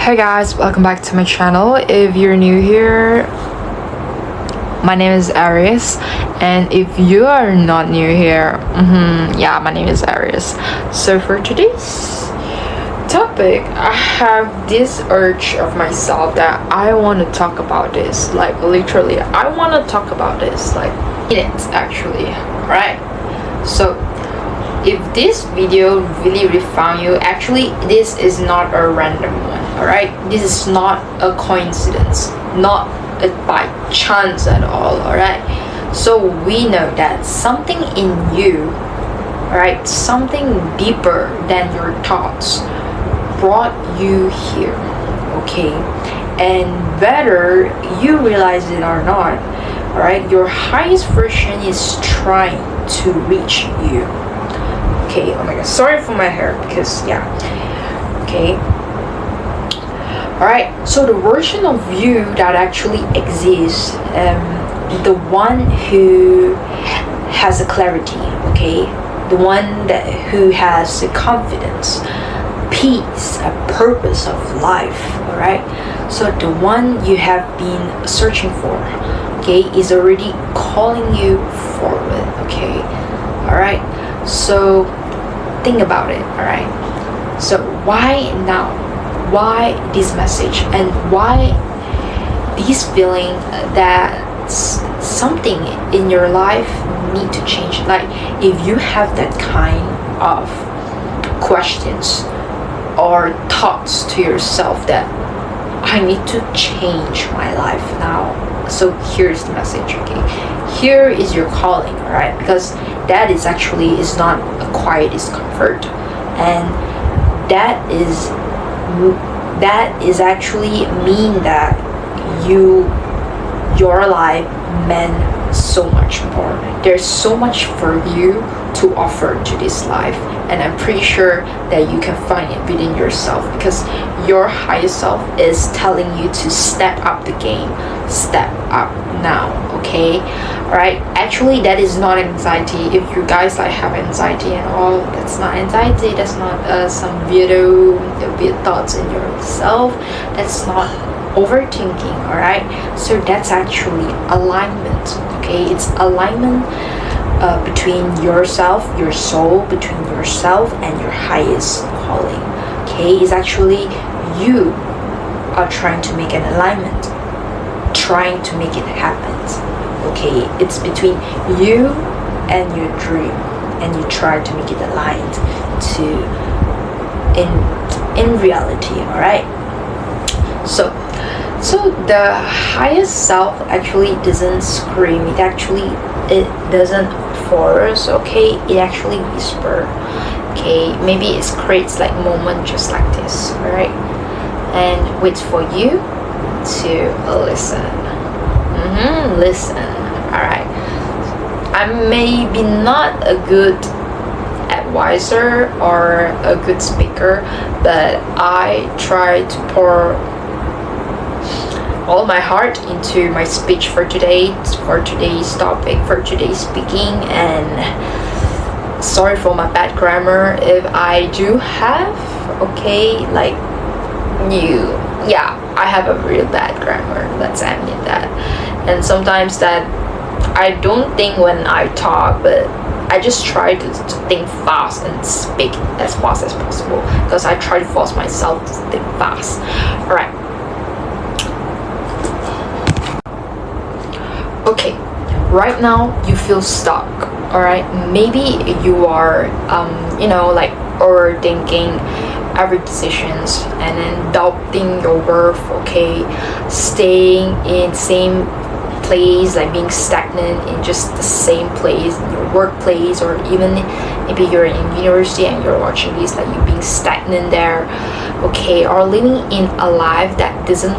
Hey guys, welcome back to my channel. If you're new here, my name is Aries, and if you are not new here, yeah, my name is Aries. So for today's topic, I have this urge of myself that I want to talk about this, like literally I want to talk about this, like minutes actually. Right, so if this video really found you, actually this is not a random one. All right, this is not a coincidence, not a by chance at all. All right, so we know that something in you, all right, something deeper than your thoughts brought you here. Okay, and whether you realize it or not, all right, your highest version is trying to reach you. Okay, oh my god, sorry for my hair because yeah. Okay, all right, so the version of you that actually exists, the one who has a clarity, okay, the one that who has a confidence, peace, a purpose of life. All right, so the one you have been searching for, okay, is already calling you forward. Okay, all right, so think about it. All right, so why now? Why this message, and why this feeling that something in your life need to change? Like if you have that kind of questions or thoughts to yourself that I need to change my life now, so here's the message. Okay, here is your calling. All right, because that is actually is not a quiet discomfort, and that is actually mean that your life meant so much more. There's so much for you to offer to this life, and I'm pretty sure that you can find it within yourself, because your higher self is telling you to step up the game, step up now. Okay, all right, actually that is not anxiety. If you guys like have anxiety and all, that's not anxiety, that's not some weird thoughts in yourself, that's not overthinking. All right, so that's actually alignment. Okay, it's alignment between yourself, your soul, between yourself and your highest calling. Okay, it's actually you are trying to make an alignment, trying to make it happen. Okay, it's between you and your dream, and you try to make it aligned to in reality. All right, so the highest self actually doesn't scream, it doesn't force. Okay, it actually whisper. Okay, maybe it creates like moment just like this. All right, and waits for you to listen. Listen. All right, I may be not a good advisor or a good speaker, but I try to pour all my heart into my speech for today, for today's topic, for today's speaking. And sorry for my bad grammar if I do have. Okay, like I have a real bad grammar, let's admit that. And sometimes that I don't think when I talk, but I just try to think fast and speak as fast as possible, because I try to force myself to think fast. All right, okay, right now you feel stuck. All right, maybe you are like overthinking every decisions, and then doubting your worth. Okay, staying in same place, like being stagnant in just the same place in your workplace, or even maybe you're in university and you're watching this, like you being stagnant there. Okay, or living in a life that doesn't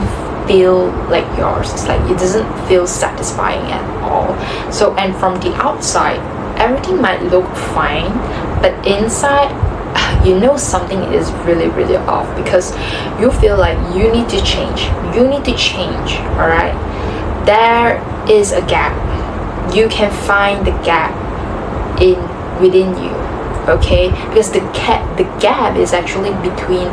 feel like yours. It's like it doesn't feel satisfying at all. So, and from the outside everything might look fine, but inside something is really off, because you feel like you need to change. All right, there is a gap. You can find the gap within you. Okay, because the gap is actually between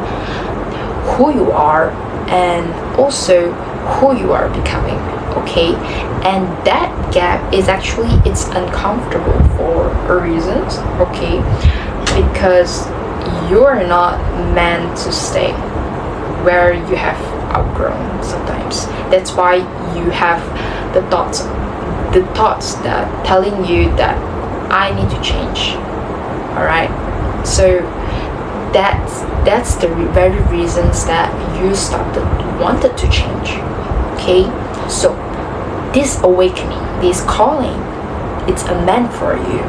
who you are and also who you are becoming. Okay, and that gap is actually, it's uncomfortable for reasons. Okay, because you're not meant to stay where you have outgrown sometimes. That's why you have the thoughts that telling you that I need to change. All right, so that's the very reasons that you wanted to change. Okay, so this awakening, this calling, it's a meant for you.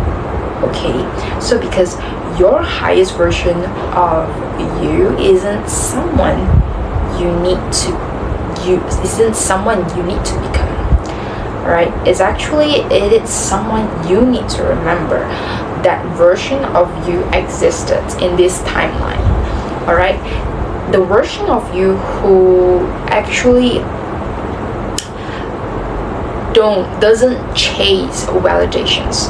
Okay, so because your highest version of you isn't someone you need to become. All right, it is someone you need to remember that version of you existed in this timeline. All right, the version of you who actually doesn't chase validations,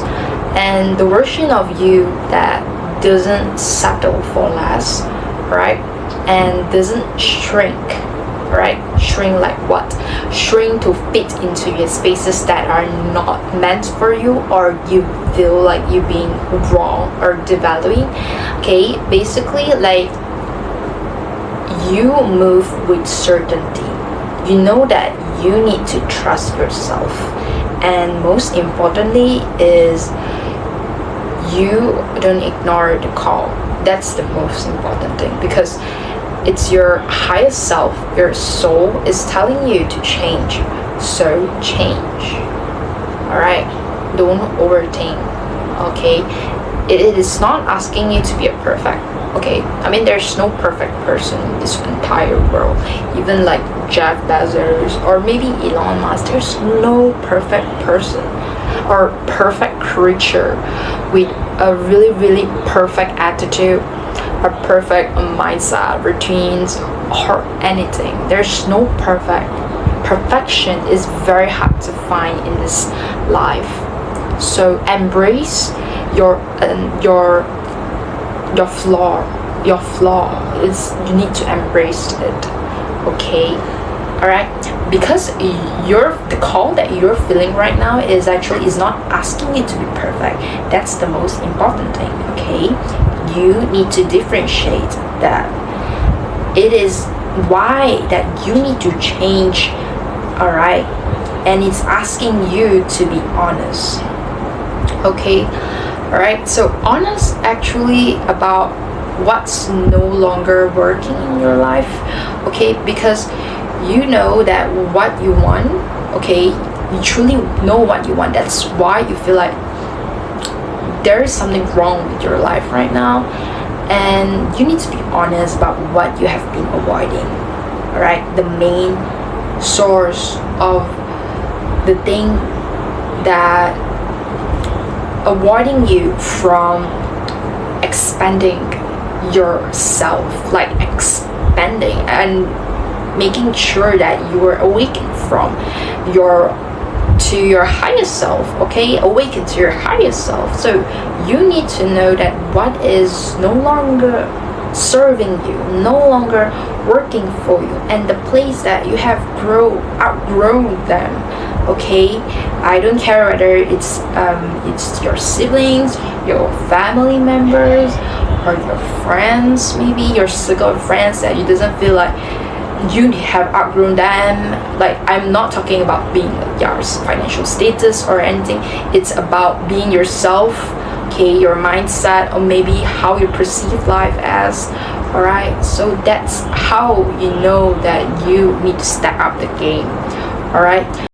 and the version of you that doesn't settle for less, right? And doesn't shrink, right? Shrink like what? Shrink to fit into your spaces that are not meant for you, or you feel like you're being wrong or devaluing. Okay, basically, like, you move with certainty. You know that you need to trust yourself, and most importantly is you don't ignore the call. That's the most important thing, because it's your highest self, your soul is telling you to change. So change. All right, don't overthink. Okay, it is not asking you to be a perfect. Okay, I mean, there's no perfect person in this entire world. Even like Jeff Bezos or maybe Elon Musk, there's no perfect person or perfect creature with a really, really perfect attitude, a perfect mindset, routines, or anything. There's no perfect. Perfection is very hard to find in this life. So embrace your flaw is, you need to embrace it. Okay, all right, because the call that you're feeling right now is not asking you to be perfect. That's the most important thing. Okay, you need to differentiate that. It is why that you need to change. All right, and it's asking you to be honest. Okay, all right, so honest actually about what's no longer working in your life. Okay, because you know that what you want. Okay, you truly know what you want. That's why you feel like there is something wrong with your life right now, and you need to be honest about what you have been avoiding. All right, the main source of the thing that avoiding you from expanding yourself, like expanding and making sure that you are awakened from your highest self. Okay, awaken to your highest self. So you need to know that what is no longer serving you, no longer working for you, and the place that you have outgrown them. Okay, I don't care whether it's your siblings, your family members, or your friends, maybe your circle of friends that you doesn't feel like you have outgrown them. Like, I'm not talking about being your financial status or anything. It's about being yourself. Okay, your mindset, or maybe how you perceive life as. All right, so that's how you know that you need to step up the game. All right.